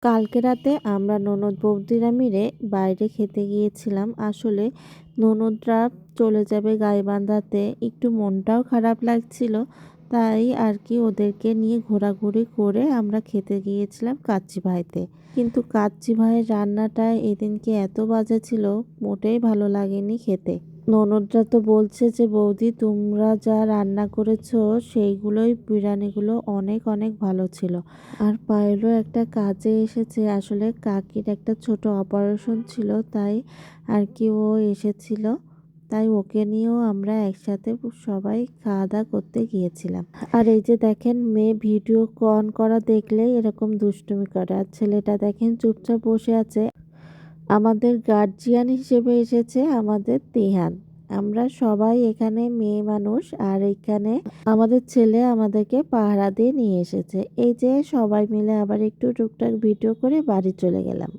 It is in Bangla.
কালকে রাতে আমরা ননদ বৌদিরা মিলে বাইরে খেতে গিয়েছিলাম। আসলে ননদরা চলে যাবে গাইবান্ধাতে, একটু মনটাও খারাপ লাগছিল। তাই আর কি ওদেরকে নিয়ে ঘোরাঘুরি করে আমরা খেতে গিয়েছিলাম কাচ্চি ভাইতে। কিন্তু কাচ্চি ভাইয়ের রান্নাটা এদিনকে এত বাজে ছিল, মোটেই ভালো লাগেনি খেতে। ননদরা তো বলছে যে বৌদি তোমরা যা রান্না করেছো সেইগুলোই, বিরিয়ানিগুলো অনেক অনেক ভালো ছিল। আর পায়েলও একটা কাজে এসেছে, আসলে কাকির একটা ছোট অপারেশন ছিল, তাই আর কি ও এসেছিল। তাই ওকে নিয়েও আমরা একসাথে সবাই খাওয়া দাওয়া করতে গিয়েছিলাম। আর এই যে দেখেন, মেয়ে ভিডিও অন করা দেখলেই এরকম দুষ্টুমি করে, আর ছেলেটা দেখেন চুপচাপ বসে আছে। আমাদের গার্জিয়ান হিসেবে এসেছে আমাদের তিহান। আমরা সবাই এখানে মেয়ে মানুষ, আর এখানে আমাদের ছেলে আমাদেরকে পাহারা দিয়ে নিয়ে এসেছে। এই যে সবাই মিলে আবার একটু টুকটাক ভিডিও করে বাড়ি চলে গেলাম।